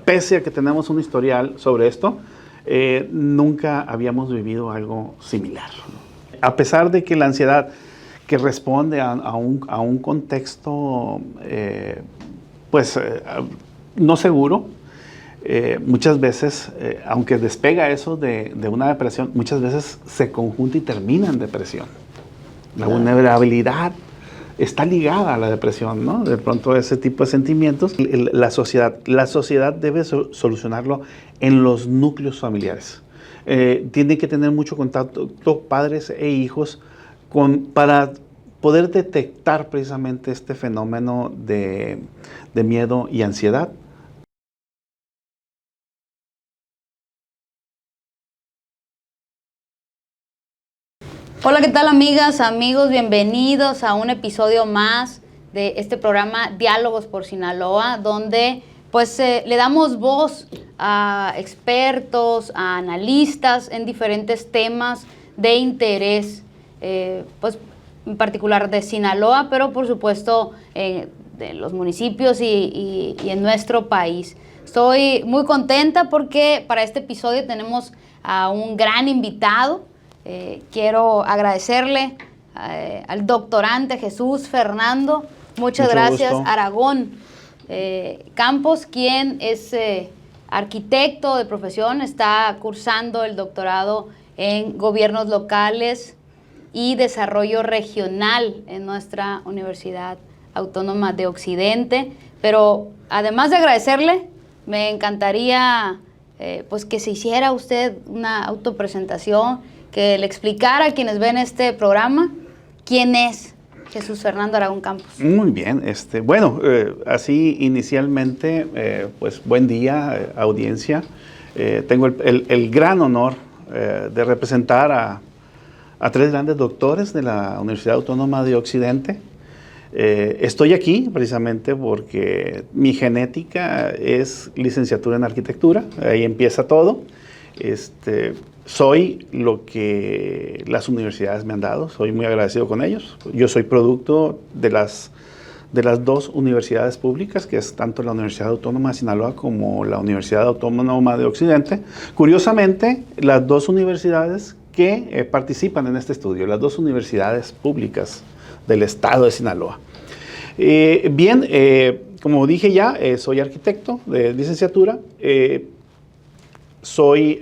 pese a que tenemos un historial sobre esto, nunca habíamos vivido algo similar. A pesar de que la ansiedad que responde a un contexto no seguro, muchas veces, aunque despega eso de una depresión, muchas veces se conjunta y termina en depresión. La vulnerabilidad está ligada a la depresión, ¿no? De pronto ese tipo de sentimientos. La sociedad debe solucionarlo en los núcleos familiares. Tiene que tener mucho contacto padres e hijos para poder detectar precisamente este fenómeno de miedo y ansiedad. Hola, ¿qué tal, amigas, amigos? Bienvenidos a un episodio más de este programa Diálogos por Sinaloa, donde pues le damos voz a expertos, a analistas en diferentes temas de interés, pues en particular de Sinaloa, pero por supuesto de los municipios y en nuestro país. Estoy muy contenta porque para este episodio tenemos a un gran invitado. Quiero agradecerle al doctorante Jesús Fernando, muchas gracias, Aragón Campos, quien es arquitecto de profesión, está cursando el doctorado en gobiernos locales y desarrollo regional en nuestra Universidad Autónoma de Occidente. Pero además de agradecerle, me encantaría pues que se hiciera usted una autopresentación, que le explicara a quienes ven este programa quién es Jesús Fernando Aragón Campos. Muy bien, así inicialmente, pues buen día, audiencia. Tengo el gran honor de representar a tres grandes doctores de la Universidad Autónoma de Occidente. Estoy aquí precisamente porque mi genética es licenciatura en arquitectura, ahí empieza todo. Soy lo que las universidades me han dado, soy muy agradecido con ellos. Yo soy producto de las dos universidades públicas, que es tanto la Universidad Autónoma de Sinaloa como la Universidad Autónoma de Occidente. Curiosamente, las dos universidades que participan en este estudio, las dos universidades públicas del estado de Sinaloa. Como dije ya, soy arquitecto de licenciatura. Soy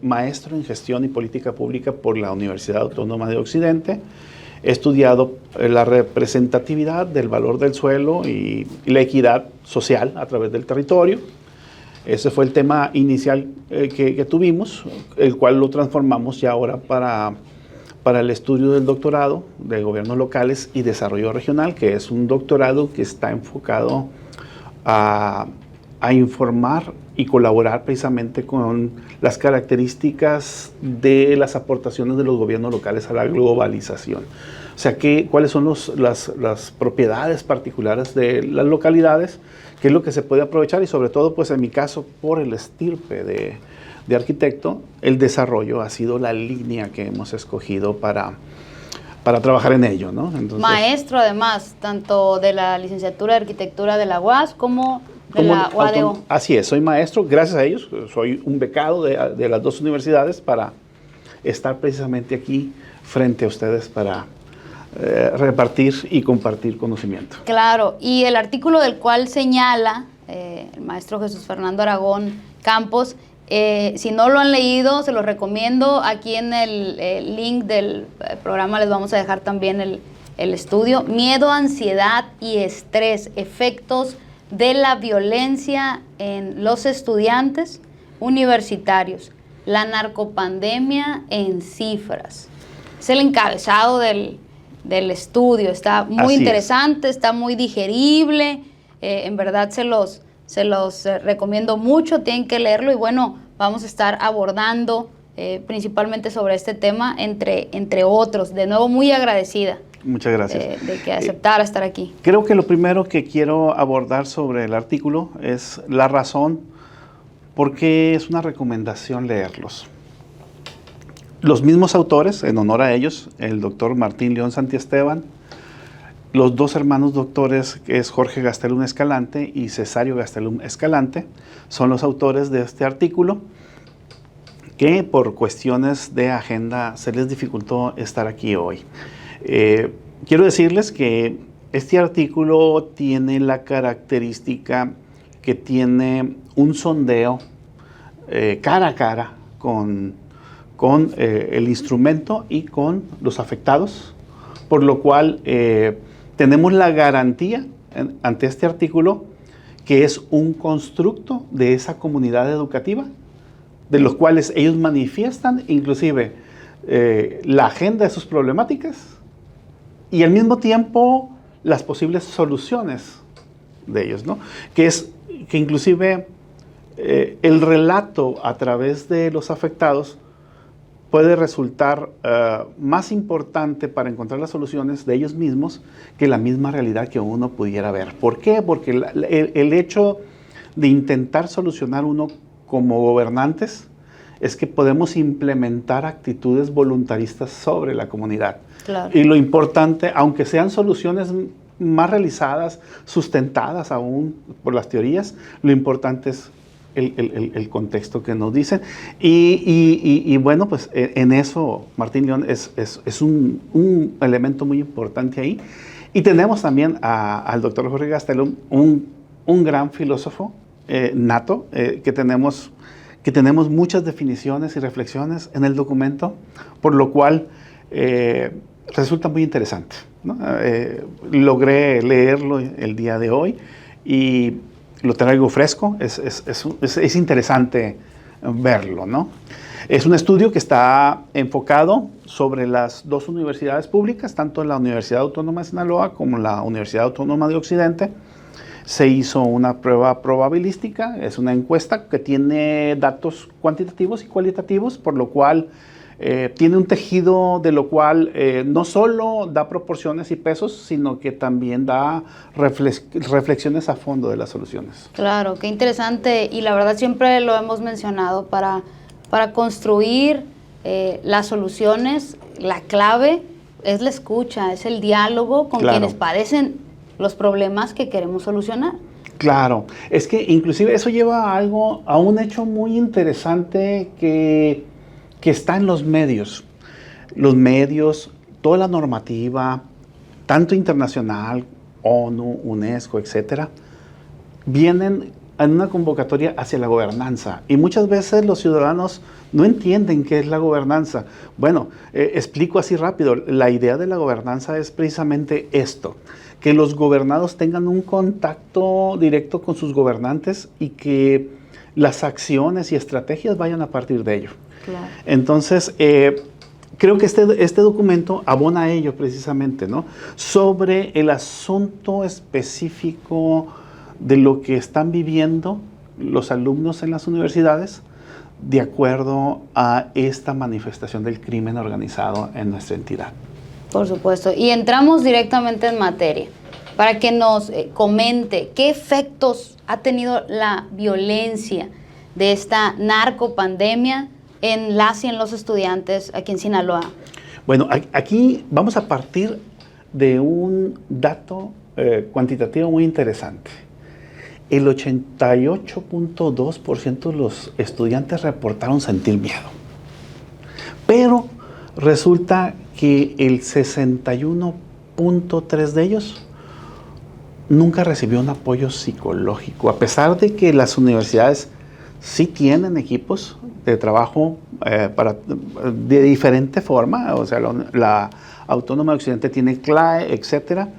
maestro en gestión y política pública por la Universidad Autónoma de Occidente. He estudiado la representatividad del valor del suelo y la equidad social a través del territorio. Ese fue el tema inicial que tuvimos, el cual lo transformamos ya ahora para el estudio del doctorado de gobiernos locales y desarrollo regional, que es un doctorado que está enfocado a informar y colaborar precisamente con las características de las aportaciones de los gobiernos locales a la globalización. O sea, cuáles son las propiedades particulares de las localidades, qué es lo que se puede aprovechar y sobre todo, pues en mi caso, por el estirpe de arquitecto, el desarrollo ha sido la línea que hemos escogido para trabajar en ello, ¿no? Entonces, maestro, además, tanto de la licenciatura de arquitectura de la UAS como de la UADO. Así es, soy maestro, gracias a ellos, soy un becado de las dos universidades para estar precisamente aquí frente a ustedes para repartir y compartir conocimiento. Claro, y el artículo del cual señala el maestro Jesús Fernando Aragón Campos, si no lo han leído, se los recomiendo. Aquí en el link del programa les vamos a dejar también el estudio. Miedo, ansiedad y estrés, efectos de la violencia en los estudiantes universitarios, la narcopandemia en cifras. Es el encabezado del estudio, está muy interesante, está muy digerible, en verdad se los recomiendo mucho, tienen que leerlo y bueno, vamos a estar abordando principalmente sobre este tema, entre otros. De nuevo, muy agradecida. Muchas gracias. De que aceptara estar aquí. Creo que lo primero que quiero abordar sobre el artículo es la razón por qué es una recomendación leerlos. Los mismos autores, en honor a ellos, el doctor Martín León Santiesteban, los dos hermanos doctores, que es Jorge Gastelum Escalante y Cesario Gastelum Escalante, son los autores de este artículo, que por cuestiones de agenda se les dificultó estar aquí hoy. Quiero decirles que este artículo tiene la característica que tiene un sondeo cara a cara con el instrumento y con los afectados, por lo cual tenemos la garantía ante este artículo que es un constructo de esa comunidad educativa, de los cuales ellos manifiestan inclusive la agenda de sus problemáticas y al mismo tiempo las posibles soluciones de ellos, ¿no? Que inclusive el relato a través de los afectados puede resultar más importante para encontrar las soluciones de ellos mismos que la misma realidad que uno pudiera ver. ¿Por qué? Porque el hecho de intentar solucionar uno como gobernantes es que podemos implementar actitudes voluntaristas sobre la comunidad. Claro. Y lo importante, aunque sean soluciones más realizadas, sustentadas aún por las teorías, lo importante es el contexto que nos dicen. Y bueno, pues en eso Martín León es un elemento muy importante ahí. Y tenemos también al doctor Jorge Gastelum, un gran filósofo nato, que tenemos muchas definiciones y reflexiones en el documento, por lo cual resulta muy interesante, ¿no? Logré leerlo el día de hoy y lo traigo fresco, es interesante verlo, ¿no? Es un estudio que está enfocado sobre las dos universidades públicas, tanto la Universidad Autónoma de Sinaloa como la Universidad Autónoma de Occidente. Se hizo una prueba probabilística, es una encuesta que tiene datos cuantitativos y cualitativos, por lo cual tiene un tejido de lo cual no solo da proporciones y pesos, sino que también da reflexiones a fondo de las soluciones. Claro, qué interesante, y la verdad siempre lo hemos mencionado, para construir las soluciones, la clave es la escucha, es el diálogo con quienes padecen los problemas que queremos solucionar. Claro, es que inclusive eso lleva a un hecho muy interesante que está en los medios. Los medios, toda la normativa, tanto internacional, ONU, UNESCO, etcétera, vienen en una convocatoria hacia la gobernanza. Y muchas veces los ciudadanos no entienden qué es la gobernanza. Bueno, explico así rápido. La idea de la gobernanza es precisamente esto: que los gobernados tengan un contacto directo con sus gobernantes y que las acciones y estrategias vayan a partir de ello. Claro. Entonces, creo que este documento abona a ello precisamente, ¿no? Sobre el asunto específico de lo que están viviendo los alumnos en las universidades de acuerdo a esta manifestación del crimen organizado en nuestra entidad. Por supuesto. Y entramos directamente en materia, para que nos comente qué efectos ha tenido la violencia de esta narcopandemia en las y en los estudiantes aquí en Sinaloa. Bueno, aquí vamos a partir de un dato cuantitativo muy interesante. El 88.2% de los estudiantes reportaron sentir miedo. Pero resulta que el 61.3% de ellos nunca recibió un apoyo psicológico, a pesar de que las universidades sí tienen equipos de trabajo de diferente forma. O sea, la Autónoma de Occidente tiene CLAE, etcétera,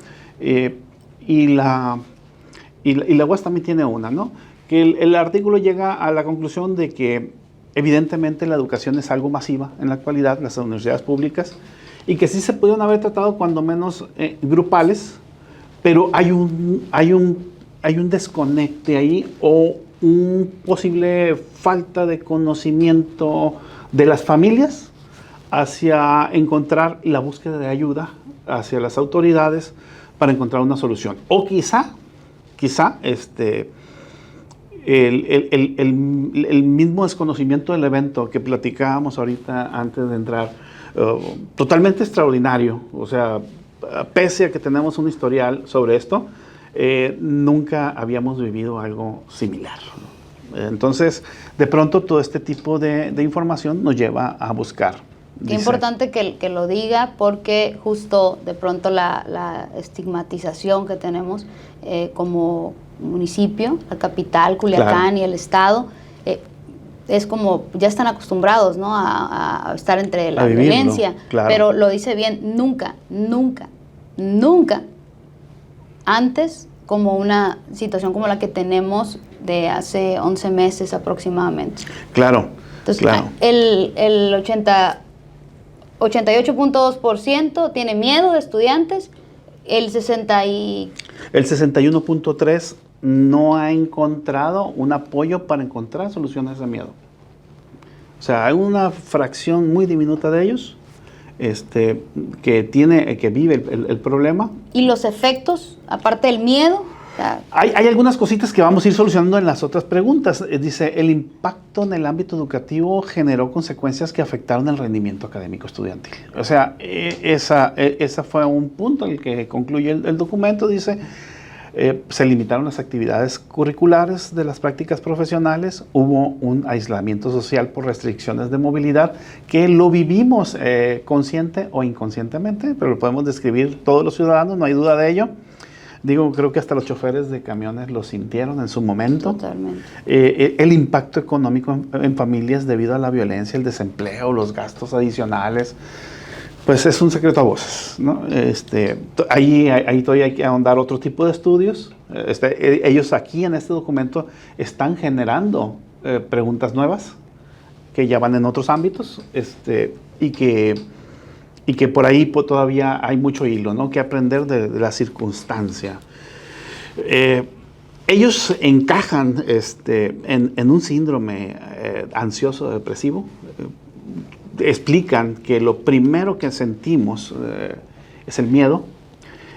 y la UAS también tiene una, ¿no? Que el artículo llega a la conclusión de que evidentemente la educación es algo masiva en la actualidad, las universidades públicas, y que sí se pudieron haber tratado cuando menos grupales, pero hay un desconecte ahí, o un posible falta de conocimiento de las familias hacia encontrar la búsqueda de ayuda hacia las autoridades para encontrar una solución. O quizá el mismo desconocimiento del evento que platicábamos ahorita antes de entrar, totalmente extraordinario. O sea, pese a que tenemos un historial sobre esto, nunca habíamos vivido algo similar. Entonces, de pronto todo este tipo de información nos lleva a buscar. Qué importante que lo diga, porque justo de pronto la estigmatización que tenemos como municipio, la capital, Culiacán, claro, y el estado, es como ya están acostumbrados, ¿no?, a estar entre la violencia, claro, pero lo dice bien, nunca antes como una situación como la que tenemos de hace 11 meses aproximadamente. Claro. Entonces, claro. El 88.2% tiene miedo de estudiantes, el 61.3% no ha encontrado un apoyo para encontrar soluciones de miedo. O sea, hay una fracción muy diminuta de ellos que vive el problema. ¿Y los efectos, aparte del miedo? Hay algunas cositas que vamos a ir solucionando en las otras preguntas. Dice, el impacto en el ámbito educativo generó consecuencias que afectaron el rendimiento académico estudiantil. O sea, esa fue un punto en el que concluye el documento. Dice, se limitaron las actividades curriculares de las prácticas profesionales, hubo un aislamiento social por restricciones de movilidad, que lo vivimos consciente o inconscientemente, pero lo podemos describir todos los ciudadanos, no hay duda de ello. Digo, creo que hasta los choferes de camiones lo sintieron en su momento. Totalmente. El impacto económico en familias debido a la violencia, el desempleo, los gastos adicionales, pues es un secreto a voces, ¿no? Ahí todavía hay que ahondar otro tipo de estudios. Ellos aquí en este documento están generando preguntas nuevas que ya van en otros ámbitos y que por ahí todavía hay mucho hilo, ¿no?, que aprender de la circunstancia. Ellos encajan en un síndrome ansioso depresivo. Explican que lo primero que sentimos es el miedo.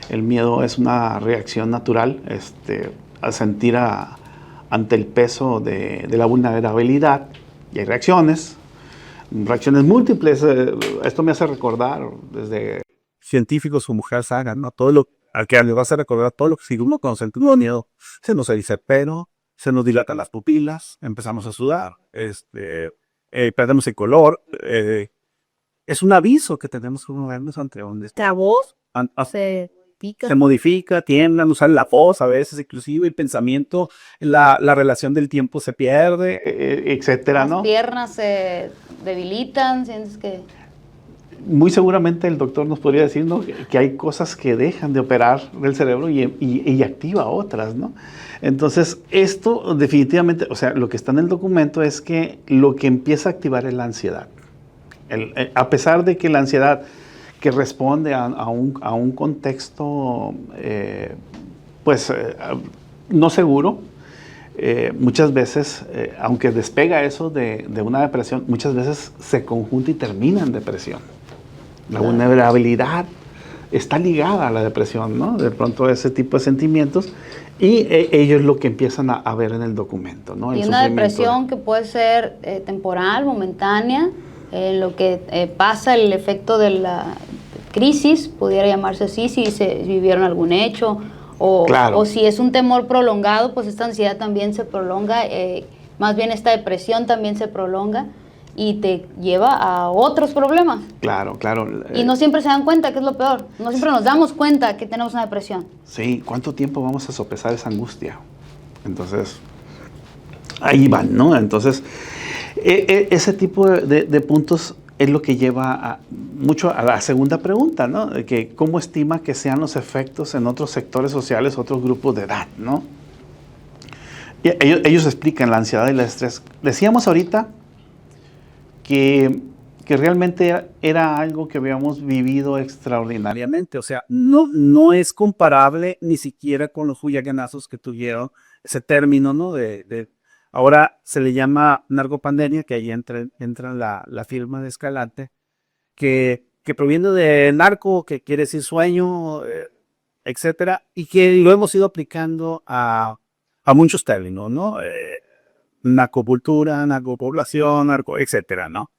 El miedo es una reacción natural a sentir ante el peso de la vulnerabilidad, y hay reacciones múltiples. Esto me hace recordar desde científicos como Carl Sagan, ¿no? Al que le vas a recordar todo lo que si uno cuando sentimos miedo, se nos eriza el pelo, se nos dilatan las pupilas, empezamos a sudar, perdemos el color. Es un aviso que tenemos que movernos ante donde la voz se modifica, tienden a usar la voz a veces, inclusive el pensamiento, la relación del tiempo se pierde, etcétera, ¿no? Las piernas se debilitan, sientes que... Muy seguramente el doctor nos podría decir, ¿no?, que hay cosas que dejan de operar del cerebro y activa otras, ¿no? Entonces, esto definitivamente, o sea, lo que está en el documento es que lo que empieza a activar es la ansiedad. A pesar de que la ansiedad que responde a un contexto no seguro, muchas veces, aunque despega eso de una depresión, muchas veces se conjunta y termina en depresión. La vulnerabilidad está ligada a la depresión, ¿no? De pronto ese tipo de sentimientos, y ellos lo que empiezan a ver en el documento, ¿no? Y una depresión que puede ser temporal, momentánea, lo que pasa, el efecto de la crisis, pudiera llamarse así, si vivieron algún hecho, claro, o si es un temor prolongado, pues esta ansiedad también se prolonga, más bien esta depresión también se prolonga y te lleva a otros problemas. Claro, claro. Y no siempre se dan cuenta, que es lo peor, no siempre nos damos cuenta que tenemos una depresión. Sí, ¿cuánto tiempo vamos a sopesar esa angustia? Entonces, ahí van, ¿no? Entonces, ese tipo de puntos es lo que lleva mucho a la segunda pregunta, ¿no? De que cómo estima que sean los efectos en otros sectores sociales, otros grupos de edad, ¿no? Y ellos explican la ansiedad y el estrés. Decíamos ahorita que realmente era algo que habíamos vivido extraordinariamente. O sea, no es comparable ni siquiera con los huyaganazos que tuvieron ese término, ¿no? Ahora se le llama narcopandemia, que ahí entra la firma de Escalante, que proviene de narco, que quiere decir sueño, etcétera, y que lo hemos ido aplicando a muchos términos, ¿no? Narcocultura, narcopoblación, etcétera, ¿no?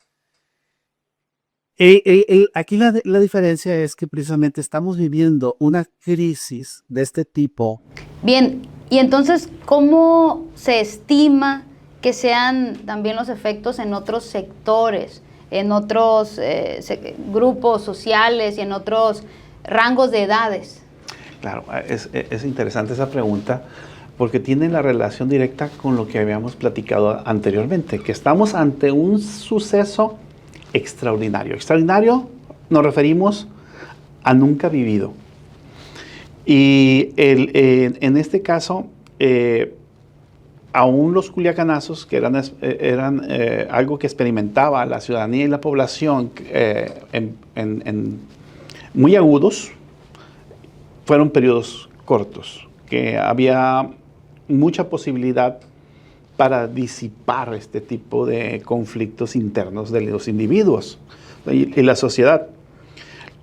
Aquí la diferencia es que precisamente estamos viviendo una crisis de este tipo. Bien, y entonces, ¿cómo se estima que sean también los efectos en otros sectores, en otros grupos sociales y en otros rangos de edades? Claro, es interesante esa pregunta porque tiene la relación directa con lo que habíamos platicado anteriormente, que estamos ante un suceso extraordinario. Extraordinario nos referimos a nunca vivido. Y en este caso, aún los culiacanazos, que eran algo que experimentaba la ciudadanía y la población muy agudos, fueron periodos cortos, que había mucha posibilidad para disipar este tipo de conflictos internos de los individuos y la sociedad.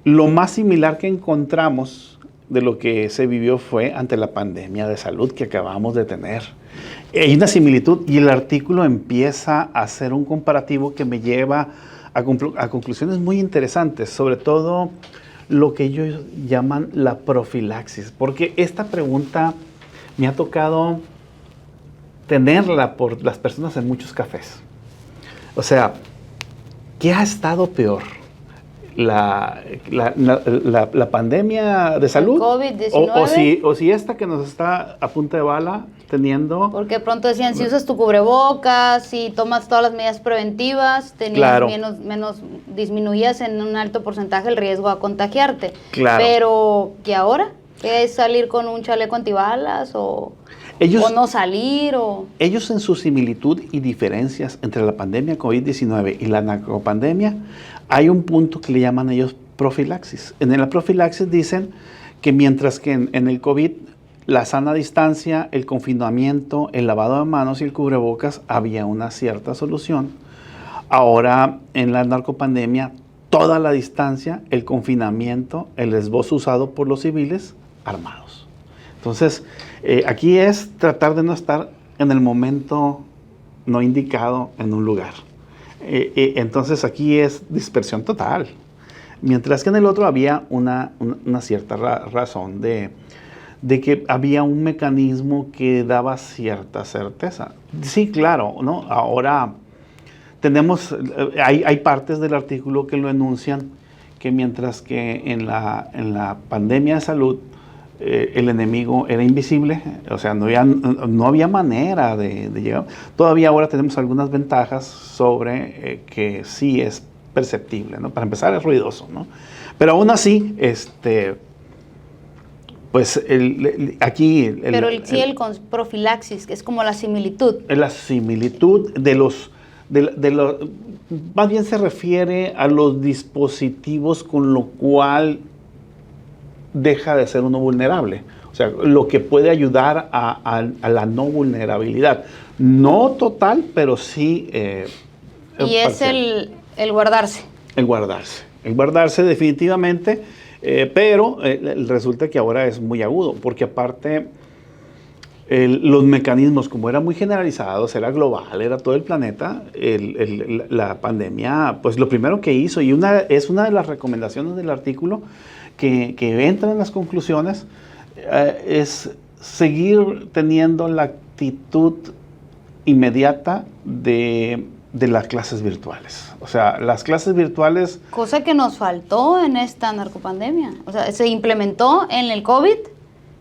Lo más similar que encontramos de lo que se vivió fue ante la pandemia de salud que acabamos de tener. Hay una similitud y el artículo empieza a hacer un comparativo que me lleva a conclusiones muy interesantes, sobre todo lo que ellos llaman la profilaxis, porque esta pregunta me ha tocado tenerla por las personas en muchos cafés. O sea, ¿qué ha estado peor? ¿La pandemia de salud? ¿COVID-19? O si esta que nos está a punta de bala teniendo... Porque pronto decían, si usas tu cubrebocas, si tomas todas las medidas preventivas, tenías Claro. disminuías en un alto porcentaje el riesgo a contagiarte. Claro. Pero, ¿qué ahora? ¿Qué es salir con un chaleco antibalas o no salir? Ellos en su similitud y diferencias entre la pandemia COVID-19 y la narcopandemia, hay un punto que le llaman ellos profilaxis. En la profilaxis dicen que mientras que en el COVID la sana distancia, el confinamiento, el lavado de manos y el cubrebocas había una cierta solución, ahora en la narcopandemia toda la distancia, el confinamiento, el esbozo usado por los civiles armados. Entonces, aquí es tratar de no estar en el momento no indicado en un lugar. Entonces, aquí es dispersión total. Mientras que en el otro había una cierta razón de que había un mecanismo que daba cierta certeza. Sí, claro, ¿no? Ahora tenemos, hay partes del artículo que lo enuncian, que mientras que en la pandemia de salud, el enemigo era invisible, o sea, no había manera de llegar. Todavía ahora tenemos algunas ventajas sobre que sí es perceptible, ¿no? Para empezar es ruidoso, ¿no? Pero aún así, pues aquí... el profilaxis, que es como la similitud. La similitud más bien se refiere a los dispositivos con lo cual deja de ser uno vulnerable. O sea, lo que puede ayudar a la no vulnerabilidad. No total, pero sí... y es el guardarse. El guardarse. El guardarse definitivamente, pero resulta que ahora es muy agudo, porque aparte los mecanismos, como era muy generalizados, era global, era todo el planeta, la pandemia, pues lo primero que hizo, y es una de las recomendaciones del artículo, que entra en las conclusiones, es seguir teniendo la actitud inmediata de las clases virtuales. O sea, las clases virtuales... Cosa que nos faltó en esta narcopandemia. O sea, se implementó en el COVID,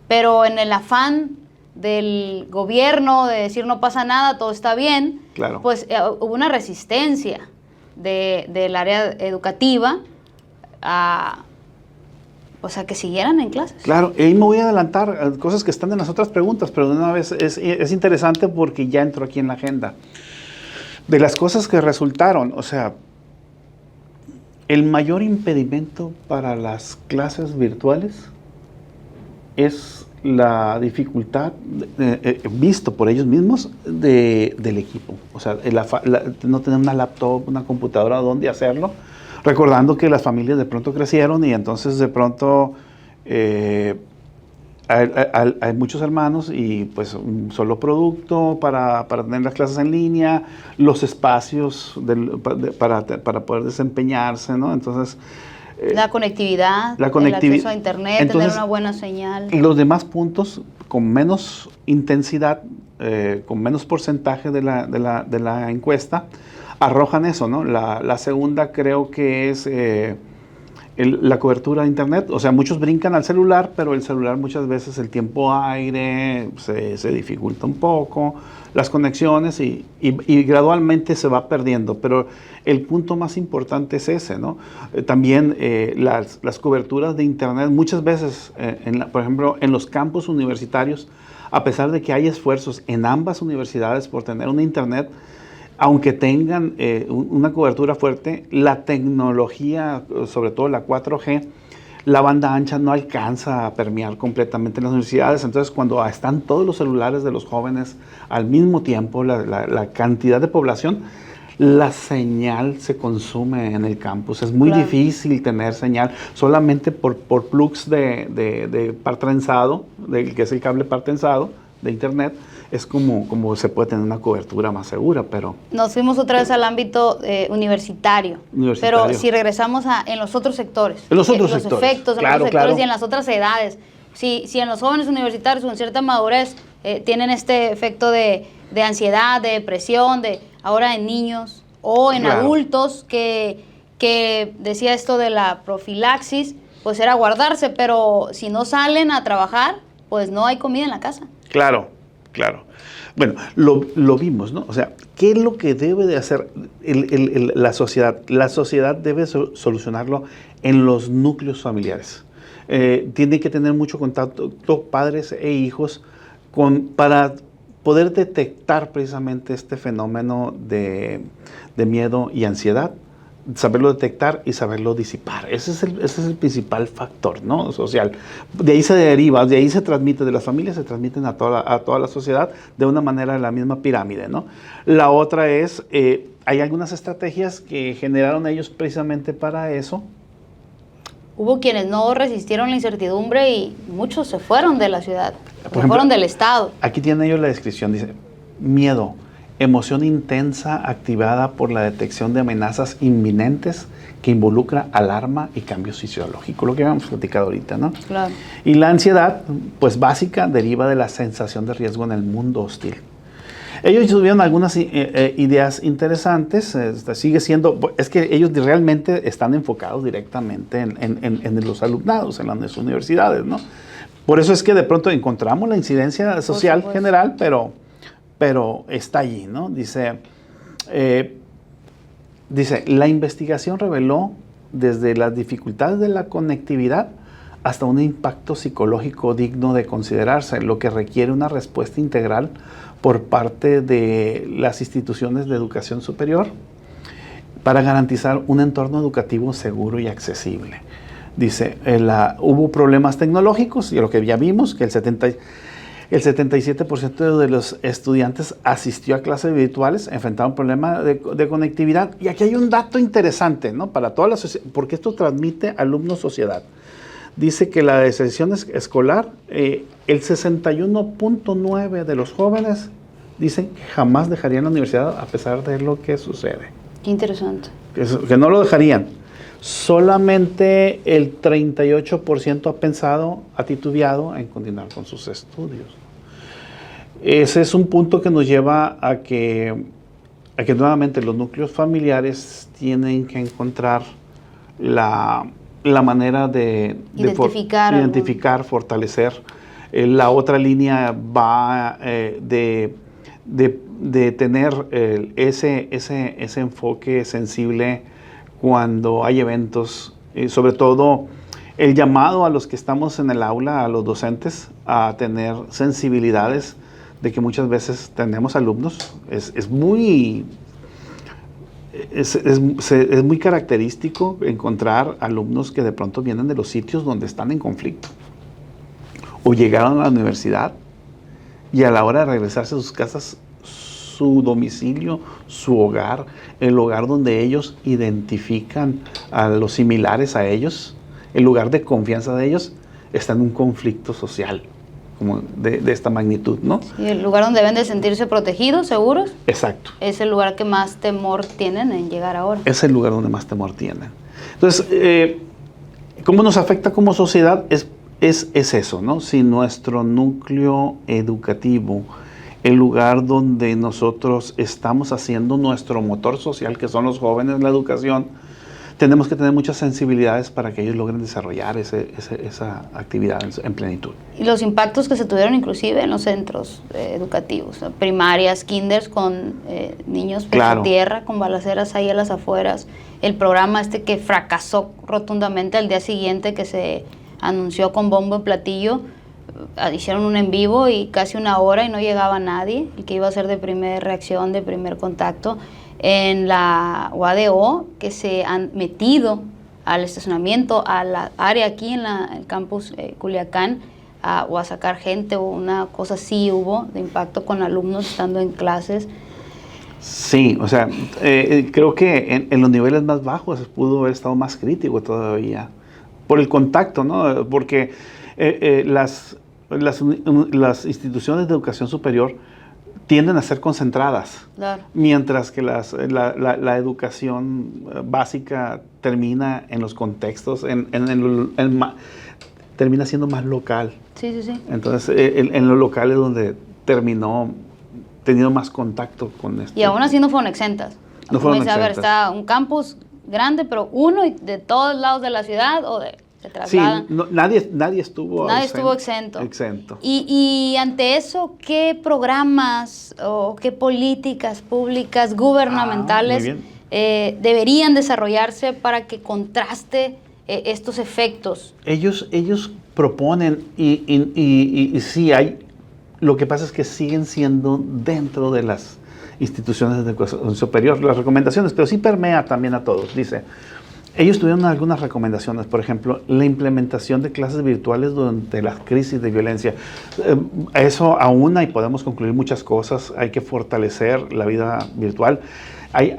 pero en el afán del gobierno de decir no pasa nada, todo está bien, Claro. Pues hubo una resistencia del área educativa a que siguieran en clases. Claro, y ahí me voy a adelantar a cosas que están en las otras preguntas, pero de una vez es interesante porque ya entró aquí en la agenda. De las cosas que resultaron, o sea, el mayor impedimento para las clases virtuales es la dificultad, visto por ellos mismos, del equipo. O sea, no tener una laptop, una computadora donde hacerlo, recordando que las familias de pronto crecieron y entonces de pronto hay muchos hermanos y pues un solo producto para tener las clases en línea, los espacios para poder desempeñarse, ¿no? Entonces, La conectividad, el acceso a internet, entonces, tener una buena señal. los demás puntos con menos intensidad, con menos porcentaje de la encuesta, arrojan eso, ¿no? La segunda creo que es la cobertura de internet. O sea, muchos brincan al celular, pero el celular muchas veces el tiempo aire se dificulta un poco, las conexiones y gradualmente se va perdiendo. Pero el punto más importante es ese, ¿no? También las coberturas de internet, muchas veces, por ejemplo, en los campus universitarios, a pesar de que hay esfuerzos en ambas universidades por tener un internet, aunque tengan una cobertura fuerte, la tecnología, sobre todo la 4G, la banda ancha no alcanza a permear completamente en las universidades. Entonces, cuando están todos los celulares de los jóvenes al mismo tiempo, la cantidad de población, la señal se consume en el campus. Es muy difícil tener señal solamente por plugs de par trenzado, que es el cable par trenzado de internet. Es como se puede tener una cobertura más segura, pero... Nos fuimos otra vez al ámbito universitario. Pero si regresamos en los otros sectores. En los otros sectores. Los efectos en los otros sectores y en las otras edades. Si en los jóvenes universitarios con cierta madurez tienen este efecto de ansiedad, de depresión, ahora en niños o en adultos que decía esto de la profilaxis, pues era guardarse, pero si no salen a trabajar, pues no hay comida en la casa. Claro. Bueno, lo vimos, ¿no? O sea, ¿qué es lo que debe de hacer la sociedad? La sociedad debe solucionarlo en los núcleos familiares. Tiene que tener mucho contacto padres e hijos para poder detectar precisamente este fenómeno de miedo y ansiedad, saberlo detectar y saberlo disipar. Ese es el principal factor, ¿no? Social. De ahí se deriva, de ahí se transmite, de las familias se transmiten a toda la sociedad de una manera de la misma pirámide, ¿no? La otra es, hay algunas estrategias que generaron ellos precisamente para eso. Hubo quienes no resistieron la incertidumbre y muchos se fueron de la ciudad, fueron del estado. Aquí tienen ellos la descripción, dice, miedo, emoción intensa activada por la detección de amenazas inminentes que involucra alarma y cambios fisiológicos, lo que habíamos platicado ahorita, ¿no? Claro. Y la ansiedad, pues básica, deriva de la sensación de riesgo en el mundo hostil. Ellos tuvieron algunas ideas interesantes, sigue siendo, es que ellos realmente están enfocados directamente en los alumnados, en las universidades, ¿no? Por eso es que de pronto encontramos la incidencia social general, pero está allí, ¿no? Dice, la investigación reveló desde las dificultades de la conectividad hasta un impacto psicológico digno de considerarse, lo que requiere una respuesta integral por parte de las instituciones de educación superior para garantizar un entorno educativo seguro y accesible. Dice, hubo problemas tecnológicos, y lo que ya vimos, que el 77% de los estudiantes asistió a clases virtuales, enfrentaron problemas de conectividad. Y aquí hay un dato interesante, ¿no? Para toda la sociedad, porque esto transmite alumno-sociedad. Dice que la deserción escolar, el 61.9% de los jóvenes dicen que jamás dejarían la universidad a pesar de lo que sucede. Qué interesante. Que no lo dejarían. Solamente el 38% ha pensado, ha titubeado en continuar con sus estudios. Ese es un punto que nos lleva a que nuevamente los núcleos familiares tienen que encontrar la manera de identificar, fortalecer. La otra línea va de tener ese enfoque sensible cuando hay eventos, sobre todo el llamado a los que estamos en el aula, a los docentes, a tener sensibilidades de que muchas veces tenemos alumnos. Es muy característico encontrar alumnos que de pronto vienen de los sitios donde están en conflicto o llegaron a la universidad y a la hora de regresarse a sus casas, su domicilio, su hogar, el hogar donde ellos identifican a los similares a ellos, el lugar de confianza de ellos, está en un conflicto social como de esta magnitud, ¿no? Y el lugar donde deben de sentirse protegidos, seguros, Exacto. es el lugar que más temor tienen en llegar ahora. Es el lugar donde más temor tienen. Entonces, ¿cómo nos afecta como sociedad? Es eso, ¿no? Si nuestro núcleo educativo, el lugar donde nosotros estamos haciendo nuestro motor social, que son los jóvenes, la educación, tenemos que tener muchas sensibilidades para que ellos logren desarrollar esa actividad en plenitud. Y los impactos que se tuvieron inclusive en los centros educativos, ¿no? Primarias, kinders, con niños Claro. por tierra, con balaceras ahí a las afueras. El programa que fracasó rotundamente al día siguiente que se anunció con bombo y platillo, hicieron un en vivo y casi 1 hora y no llegaba nadie, el que iba a ser de primera reacción, de primer contacto. En la UADO, que se han metido al estacionamiento, a la área aquí en el campus Culiacán, o a sacar gente, o una cosa así hubo de impacto con alumnos estando en clases. Sí, o sea, creo que en los niveles más bajos pudo haber estado más crítico todavía, por el contacto, ¿no? Porque las instituciones de educación superior tienden a ser concentradas, Claro. mientras que la educación básica termina en los contextos, termina siendo más local. Sí, sí, sí. Entonces, en los locales donde terminó teniendo más contacto con esto. Y aún así no fueron exentas. No Como fueron dice, a ver, exentas. está un campus grande, pero uno y de todos lados de la ciudad se Sí, trasladan. nadie estuvo Nadie estuvo exento. Exento. Y ante eso, ¿qué programas o qué políticas públicas gubernamentales muy deberían desarrollarse para que contraste estos efectos? Ellos proponen y sí hay, lo que pasa es que siguen siendo dentro de las instituciones de educación superior las recomendaciones, pero sí permea también a todos. Dice, ellos tuvieron algunas recomendaciones, por ejemplo, la implementación de clases virtuales durante las crisis de violencia. Eso aúna y podemos concluir muchas cosas. Hay que fortalecer la vida virtual. Hay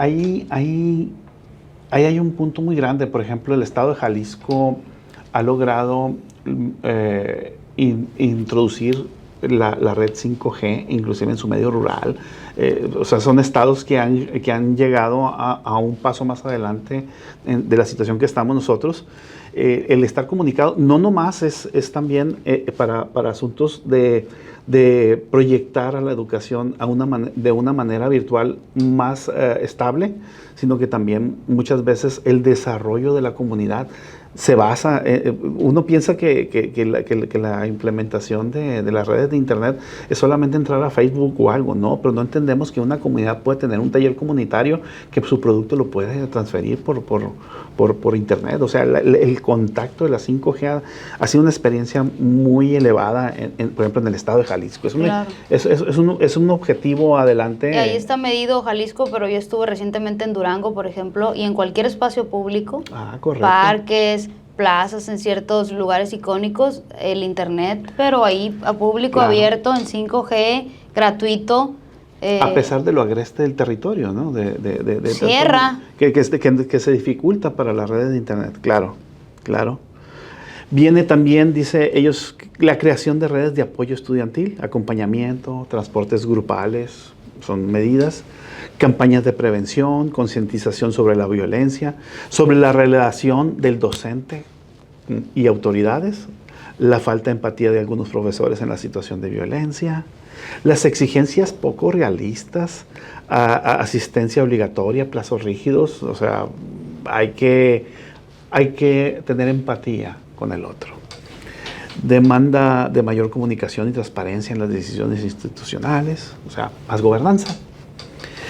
un punto muy grande. Por ejemplo, el estado de Jalisco ha logrado introducir la red 5G, inclusive en su medio rural. O sea, son estados que han llegado a un paso más adelante de la situación que estamos nosotros. El estar comunicado no nomás es también para asuntos de proyectar a la educación de una manera virtual más estable, sino que también muchas veces el desarrollo de la comunidad se basa, uno piensa que la implementación de las redes de internet es solamente entrar a Facebook o algo, no, pero no entendemos que una comunidad puede tener un taller comunitario que su producto lo puede transferir por internet. O sea, el contacto de la 5G ha sido una experiencia muy elevada, por ejemplo, en el estado de Jalisco. Claro. Es un objetivo adelante. Y ahí está medido Jalisco, pero yo estuve recientemente en Durango, por ejemplo, y en cualquier espacio público, Correcto. parques, plazas, en ciertos lugares icónicos, el internet, pero ahí a público Claro. abierto en 5G, gratuito. A pesar de lo agreste del territorio, ¿no? Sierra. Que se dificulta para las redes de internet, claro. Viene también, dice ellos, la creación de redes de apoyo estudiantil, acompañamiento, transportes grupales, son medidas, campañas de prevención, concientización sobre la violencia, sobre la relación del docente y autoridades, la falta de empatía de algunos profesores en la situación de violencia, las exigencias poco realistas, asistencia obligatoria, plazos rígidos. O sea, hay que tener empatía con el otro. Demanda de mayor comunicación y transparencia en las decisiones institucionales, o sea, más gobernanza.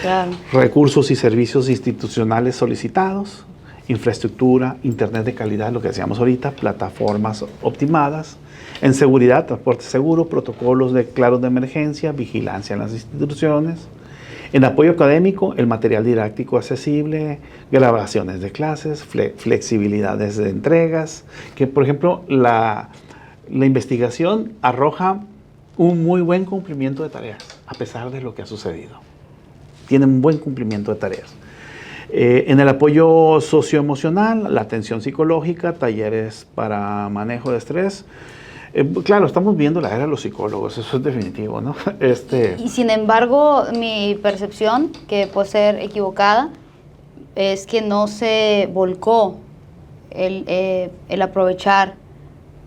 Claro. Recursos y servicios institucionales solicitados, infraestructura, internet de calidad, lo que decíamos ahorita, plataformas optimadas, en seguridad, transporte seguro, protocolos claros de emergencia, vigilancia en las instituciones, en apoyo académico, el material didáctico accesible, grabaciones de clases, flexibilidades de entregas, que por ejemplo la investigación arroja un muy buen cumplimiento de tareas, a pesar de lo que ha sucedido. Tienen un buen cumplimiento de tareas. En el apoyo socioemocional, la atención psicológica, talleres para manejo de estrés. Claro, estamos viendo la era de los psicólogos, eso es definitivo, ¿no? Y sin embargo, mi percepción, que puede ser equivocada, es que no se volcó el aprovechar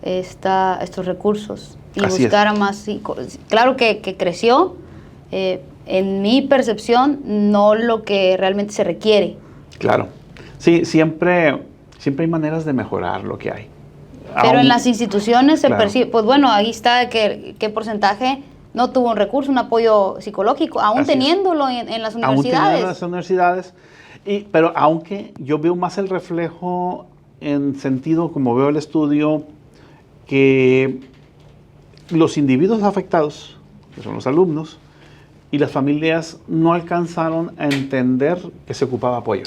estos recursos y Así buscar es. a más claro que creció, en mi percepción, no lo que realmente se requiere. Claro. Sí, siempre hay maneras de mejorar lo que hay. Pero en las instituciones se claro. percibe, pues bueno, ahí está qué porcentaje no tuvo un recurso, un apoyo psicológico, aún Así es. teniéndolo en las Aún teniendo universidades. las universidades, pero aunque yo veo más el reflejo en sentido, como veo el estudio, que los individuos afectados, que son los alumnos, y las familias no alcanzaron a entender que se ocupaba apoyo.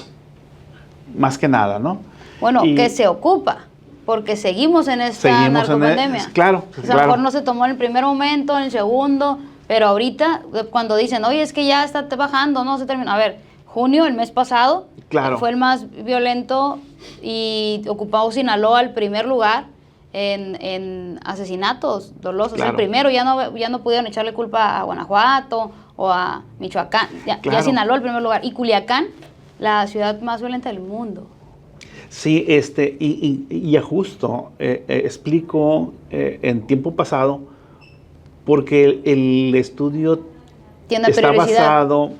Más que nada, ¿no? Bueno, Y que se ocupa, porque seguimos en esta narcopandemia. Claro, O sea, a lo claro. mejor no se tomó en el primer momento, en el segundo, pero ahorita, cuando dicen, oye, es que ya está bajando, no se terminó. A ver, junio, el mes pasado, Claro. fue el más violento y ocupó Sinaloa el primer lugar en asesinatos dolosos. Claro. El primero, ya no pudieron echarle culpa a Guanajuato o a Michoacán. Ya Claro. Sinaloa el primer lugar. Y Culiacán, la ciudad más violenta del mundo. Sí, y justo explico en tiempo pasado, porque el estudio Tiene está periodicidad. basado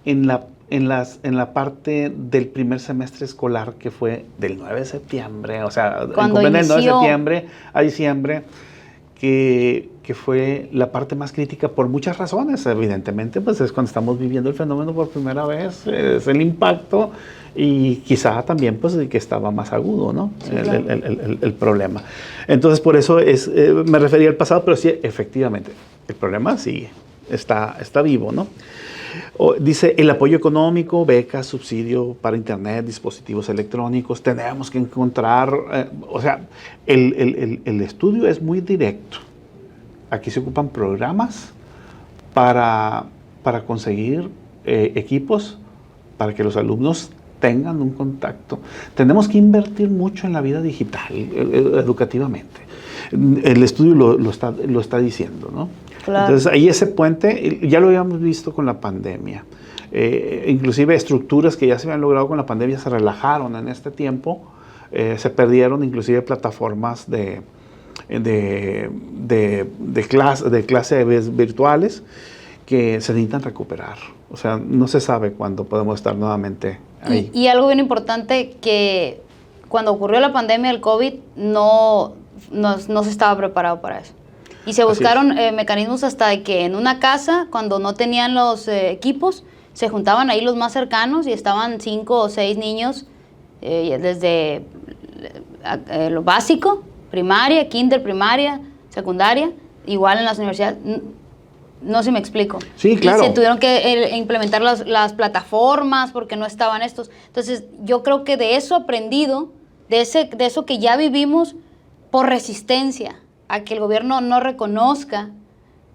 en la parte del primer semestre escolar, que fue del 9 de septiembre, o sea, Cuando del 9 de inició. septiembre a diciembre, que fue la parte más crítica por muchas razones. Evidentemente, pues es cuando estamos viviendo el fenómeno por primera vez, es el impacto, y quizá también pues que estaba más agudo, ¿no? Sí, claro. el problema. Entonces, por eso me refería al pasado, pero sí, efectivamente, el problema sí está vivo, ¿no? Dice el apoyo económico, becas, subsidio para internet, dispositivos electrónicos. Tenemos que encontrar, o sea, el estudio es muy directo. Aquí se ocupan programas para conseguir equipos para que los alumnos tengan un contacto. Tenemos que invertir mucho en la vida digital, educativamente. El estudio lo está diciendo, ¿no? Claro. Entonces, ahí ese puente, ya lo habíamos visto con la pandemia. Inclusive estructuras que ya se habían logrado con la pandemia se relajaron en este tiempo. Se perdieron inclusive plataformas de clases virtuales que se necesitan recuperar. O sea, no se sabe cuándo podemos estar nuevamente ahí. Y algo bien importante, que cuando ocurrió la pandemia del COVID no se estaba preparado para eso. Y se buscaron mecanismos hasta de que en una casa, cuando no tenían los equipos, se juntaban ahí los más cercanos y estaban 5 o 6 niños desde lo básico, primaria, kinder, primaria, secundaria, igual en las universidades. No sé si me explico. Sí, claro. Y se tuvieron que implementar las plataformas porque no estaban estos. Entonces, yo creo que de eso aprendido, de eso que ya vivimos por resistencia a que el gobierno no reconozca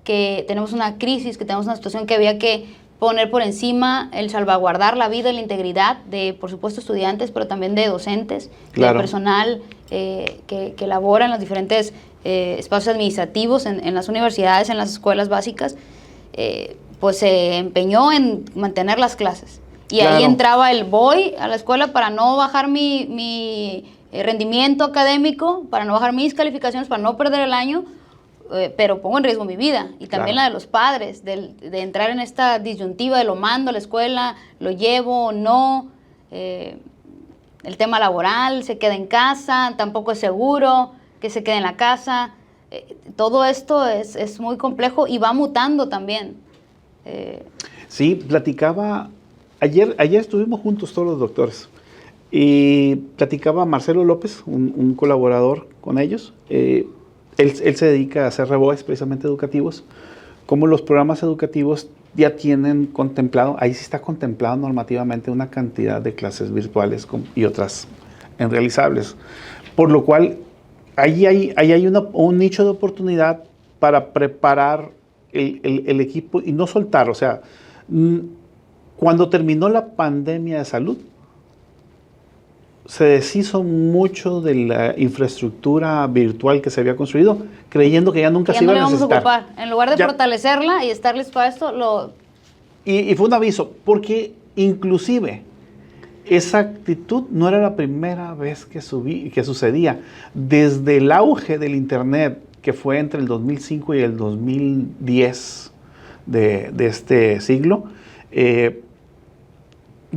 que tenemos una crisis, que tenemos una situación que había que poner por encima el salvaguardar la vida y la integridad de, por supuesto, estudiantes, pero también de docentes, Claro. de personal que labora en los diferentes espacios administrativos, en las universidades, en las escuelas básicas, pues se empeñó en mantener las clases. Y Claro. ahí entraba voy a la escuela para no bajar mi rendimiento académico, para no bajar mis calificaciones, para no perder el año, pero pongo en riesgo mi vida y también Claro. la de los padres, de entrar en esta disyuntiva de lo mando a la escuela, lo llevo o no, el tema laboral, se queda en casa, tampoco es seguro que se quede en la casa. Todo esto es muy complejo y va mutando también. Sí, platicaba, ayer estuvimos juntos todos los doctores, y platicaba Marcelo López, un colaborador con ellos. Él se dedica a hacer reboes precisamente educativos, como los programas educativos ya tienen contemplado, ahí sí está contemplado normativamente una cantidad de clases virtuales y otras en realizables, por lo cual ahí hay un nicho de oportunidad para preparar el equipo y no soltar. O sea, cuando terminó la pandemia de salud, se deshizo mucho de la infraestructura virtual que se había construido, creyendo que ya nunca Ya se no iba le a vamos a necesitar. ocupar. En lugar de Ya. fortalecerla y estar listo para esto, Y fue un aviso, porque inclusive esa actitud no era la primera vez que sucedía. Desde el auge del Internet, que fue entre el 2005 y el 2010 de este siglo,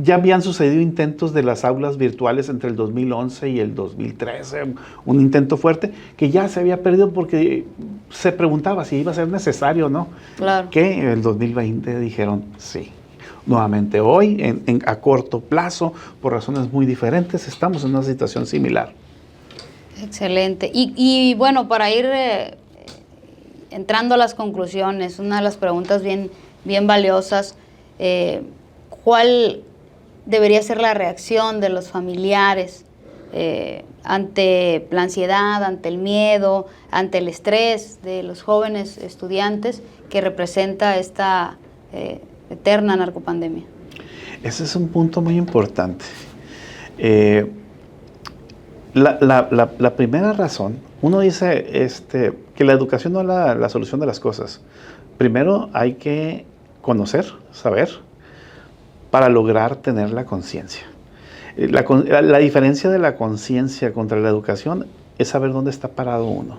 ya habían sucedido intentos de las aulas virtuales entre el 2011 y el 2013, un intento fuerte que ya se había perdido porque se preguntaba si iba a ser necesario o no. claro. Que en el 2020 dijeron sí. Nuevamente hoy, a corto plazo, por razones muy diferentes, estamos en una situación similar. Excelente. Y bueno, para ir entrando a las conclusiones, una de las preguntas bien valiosas, ¿cuál debería ser la reacción de los familiares ante la ansiedad, ante el miedo, ante el estrés de los jóvenes estudiantes que representa esta eterna narcopandemia? Ese es un punto muy importante. La primera razón, uno dice que la educación no es la solución de las cosas. Primero hay que conocer, saber, para lograr tener la conciencia. La diferencia de la conciencia contra la educación es saber dónde está parado uno.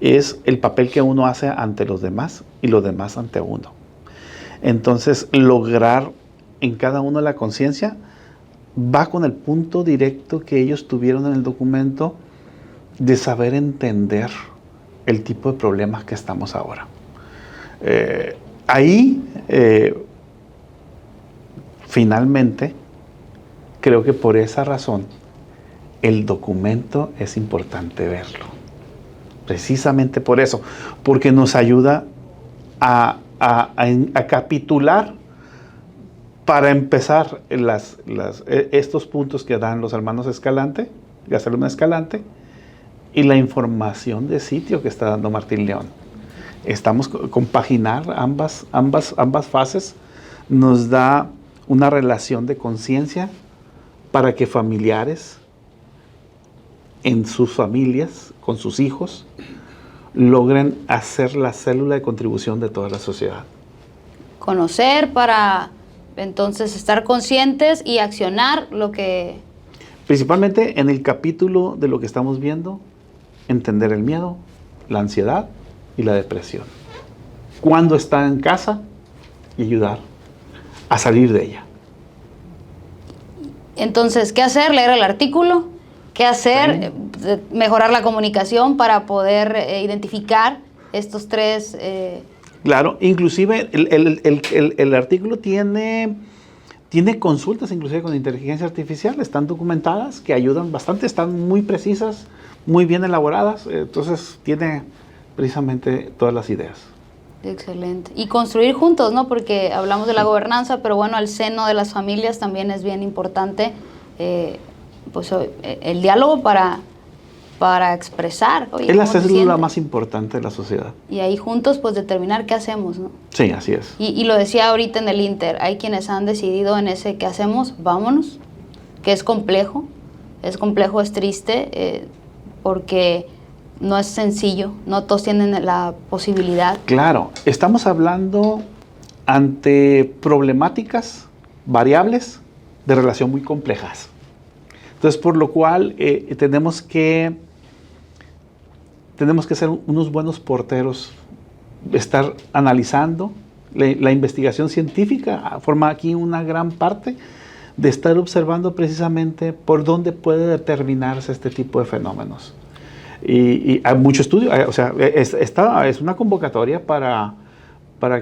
Es el papel que uno hace ante los demás y los demás ante uno. Entonces, lograr en cada uno la conciencia va con el punto directo que ellos tuvieron en el documento de saber entender el tipo de problemas que estamos ahora. Finalmente, creo que por esa razón, el documento es importante verlo. Precisamente por eso, porque nos ayuda a capitular para empezar estos puntos que dan los hermanos Escalante, Gastelum Escalante, y la información de sitio que está dando Martín León. Estamos compaginar ambas fases, nos da una relación de conciencia para que familiares en sus familias, con sus hijos, logren hacer la célula de contribución de toda la sociedad. Conocer para entonces estar conscientes y accionar lo que... Principalmente en el capítulo de lo que estamos viendo, entender el miedo, la ansiedad y la depresión. Cuándo está en casa y ayudar a salir de ella. Entonces, ¿qué hacer? Leer el artículo. ¿Qué hacer? Sí. Mejorar la comunicación para poder identificar estos tres... Claro, inclusive el artículo tiene consultas inclusive con inteligencia artificial, están documentadas, que ayudan bastante, están muy precisas, muy bien elaboradas, entonces tiene precisamente todas las ideas. Excelente. Y construir juntos, ¿no? Porque hablamos de la gobernanza, pero bueno, al seno de las familias también es bien importante pues el diálogo para expresar. Oye, Es la ¿cómo te célula sientes? más importante de la sociedad. Y ahí juntos pues determinar qué hacemos, ¿no? Sí, así es. Y lo decía ahorita en el Inter, hay quienes han decidido en ese qué hacemos, vámonos, que es complejo, es triste, porque no es sencillo, no todos tienen la posibilidad. Claro, estamos hablando ante problemáticas variables de relación muy complejas. Entonces, por lo cual tenemos que ser unos buenos porteros, estar analizando. La investigación científica forma aquí una gran parte de estar observando precisamente por dónde puede determinarse este tipo de fenómenos. Y hay mucho estudio, o sea, es una convocatoria para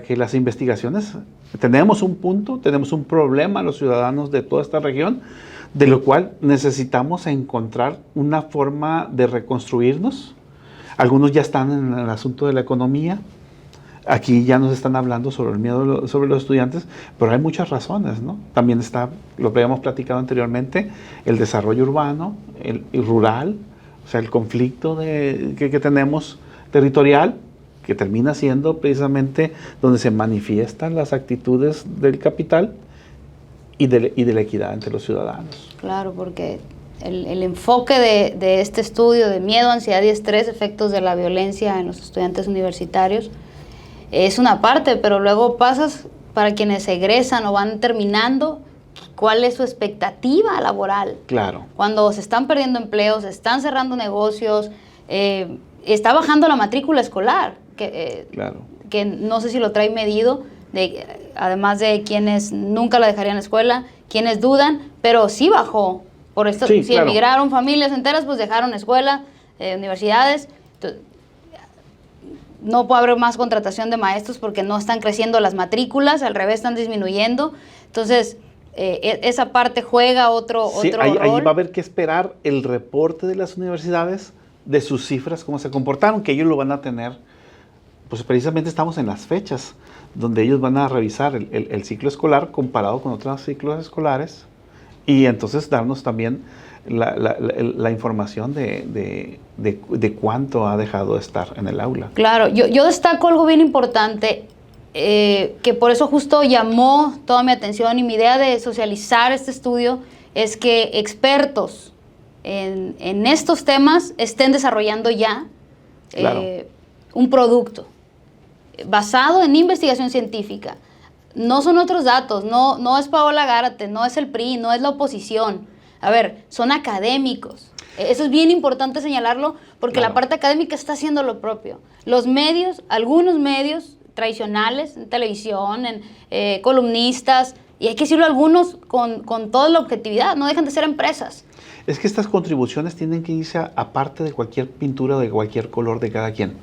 que las investigaciones, tenemos un punto, tenemos un problema los ciudadanos de toda esta región, de lo cual necesitamos encontrar una forma de reconstruirnos. Algunos ya están en el asunto de la economía, aquí ya nos están hablando sobre el miedo sobre los estudiantes, pero hay muchas razones, ¿no? También está, lo que habíamos platicado anteriormente, el desarrollo urbano, el rural, o sea, el conflicto que tenemos territorial, que termina siendo precisamente donde se manifiestan las actitudes del capital, y de la equidad entre los ciudadanos. Claro, porque el enfoque de este estudio de miedo, ansiedad y estrés, efectos de la violencia en los estudiantes universitarios, es una parte, pero luego pasas para quienes egresan o van terminando, ¿cuál es su expectativa laboral? Claro. Cuando se están perdiendo empleos, se están cerrando negocios, está bajando la matrícula escolar, Claro. que no sé si lo trae medido, además de quienes nunca la dejarían en la escuela, quienes dudan, pero sí bajó. Por esto, Sí, si claro. emigraron familias enteras, pues dejaron escuela, universidades. Entonces, no puede haber más contratación de maestros porque no están creciendo las matrículas, al revés, están disminuyendo. Entonces, esa parte juega otro ahí rol. va a haber que esperar el reporte de las universidades, de sus cifras, cómo se comportaron, que ellos lo van a tener. Pues precisamente estamos en las fechas donde ellos van a revisar el ciclo escolar comparado con otros ciclos escolares y entonces darnos también la información de cuánto ha dejado de estar en el aula. Claro, yo destaco algo bien importante, que por eso justo llamó toda mi atención, y mi idea de socializar este estudio es que expertos en estos temas estén desarrollando ya Claro. un producto basado en investigación científica. No son otros datos, no es Paola Gárate, no es el PRI, no es la oposición. A ver, son académicos. Eso es bien importante señalarlo porque Claro. la parte académica está haciendo lo propio. Los medios, algunos medios tradicionales, en televisión, columnistas, y hay que decirlo algunos con toda la objetividad, no dejan de ser empresas. Es que estas contribuciones tienen que irse aparte de cualquier pintura, de cualquier color de cada quien.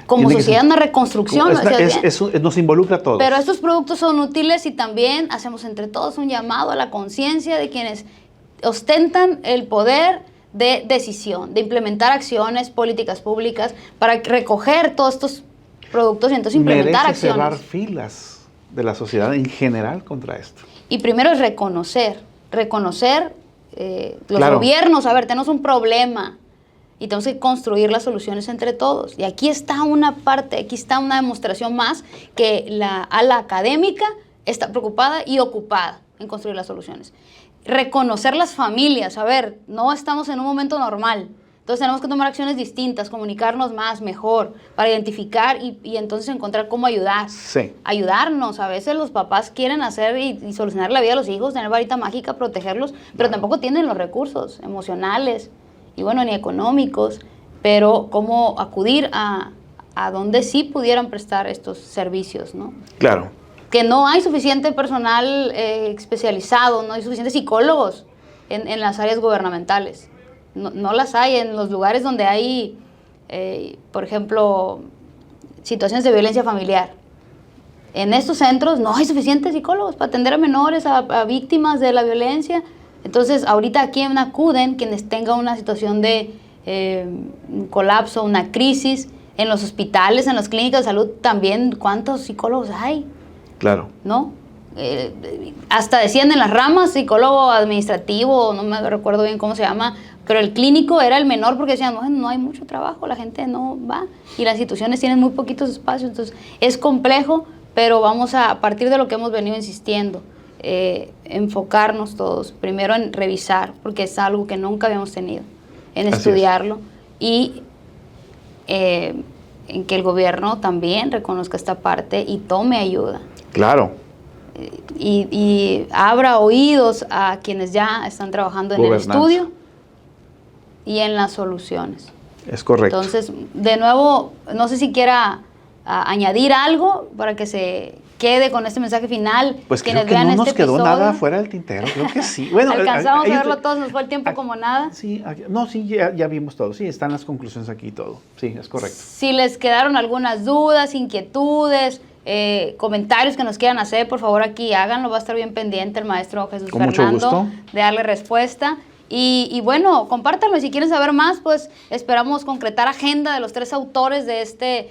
Como Tiene que sociedad, ser- una reconstrucción. lo decías bien. nos involucra a todos. Pero estos productos son útiles y también hacemos entre todos un llamado a la conciencia de quienes ostentan el poder de decisión, de implementar acciones, políticas públicas para recoger todos estos productos y entonces implementar Merece cerrar acciones. filas de la sociedad en general contra esto. Y primero es reconocer los Claro. gobiernos, a ver, tenemos un problema y tenemos que construir las soluciones entre todos. Y aquí está una parte, aquí está una demostración más que la ala académica está preocupada y ocupada en construir las soluciones. Reconocer las familias, a ver, no estamos en un momento normal. Entonces tenemos que tomar acciones distintas, comunicarnos más, mejor, para identificar y entonces encontrar cómo ayudar. Sí. Ayudarnos. A veces los papás quieren hacer y solucionar la vida de los hijos, tener varita mágica, protegerlos, pero tampoco tienen los recursos emocionales y bueno, ni económicos, pero cómo acudir a donde sí pudieran prestar estos servicios, ¿no? Claro. Que no hay suficiente personal especializado, no hay suficientes psicólogos en las áreas gubernamentales. No las hay en los lugares donde hay, por ejemplo, situaciones de violencia familiar. En estos centros no hay suficientes psicólogos para atender a menores, a víctimas de la violencia. Entonces, ahorita aquí acuden quienes tengan una situación de un colapso, una crisis. En los hospitales, en las clínicas de salud también, ¿cuántos psicólogos hay? Claro. ¿No? Hasta decían en las ramas, psicólogo administrativo, no me recuerdo bien cómo se llama, pero el clínico era el menor porque decían, no hay mucho trabajo, la gente no va y las instituciones tienen muy poquitos espacios, entonces es complejo, pero vamos a partir de lo que hemos venido insistiendo, enfocarnos todos, primero en revisar, porque es algo que nunca habíamos tenido, en Así estudiarlo y en que el gobierno también reconozca esta parte y tome ayuda. Claro. Y abra oídos a quienes ya están trabajando en el Gobernanza. estudio y en las soluciones. Es correcto. Entonces, de nuevo, no sé si quiera añadir algo para que se quede con este mensaje final. Pues creo quienes que vean no nos este quedó episodio. nada fuera del tintero, creo que sí. Bueno, Alcanzamos a ellos- verlo todos, nos fue el tiempo como nada. Sí, ya vimos todo. Sí, están las conclusiones aquí y todo. Sí, es correcto. Si les quedaron algunas dudas, inquietudes, comentarios que nos quieran hacer, por favor aquí háganlo, va a estar bien pendiente el maestro Jesús Con mucho Fernando gusto. de darle respuesta. Y bueno, compártanlo, y si quieren saber más, pues esperamos concretar agenda de los 3 autores de este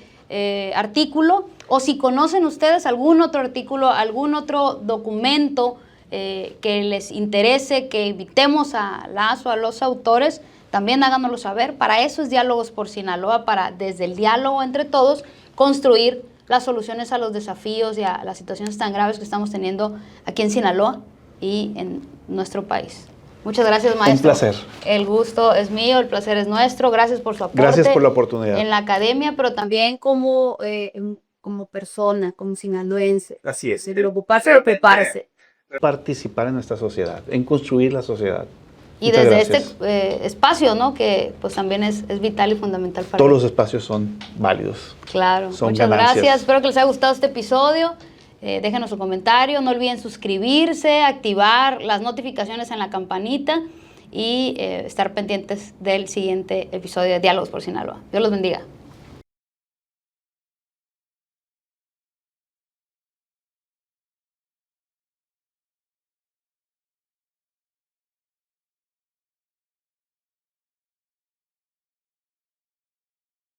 artículo, o si conocen ustedes algún otro artículo, algún otro documento que les interese, que invitemos a las o a los autores, también háganoslo saber. Para eso es Diálogos por Sinaloa, para desde el diálogo entre todos construir las soluciones a los desafíos y a las situaciones tan graves que estamos teniendo aquí en Sinaloa y en nuestro país. Muchas gracias, maestro. Un placer. El gusto es mío, el placer es nuestro. Gracias por su aporte. Gracias por la oportunidad. En la academia, pero también como persona, como sinaloense. Así es. De preocuparse, de prepararse. Participar en nuestra sociedad, en construir la sociedad. Y Muchas desde gracias. este espacio, ¿no? Que pues también es vital y fundamental para Todos mí. los espacios son válidos. Claro, Son muchas ganancias. gracias. Espero que les haya gustado este episodio. Déjenos su comentario. No olviden suscribirse, activar las notificaciones en la campanita y estar pendientes del siguiente episodio de Diálogos por Sinaloa. Dios los bendiga.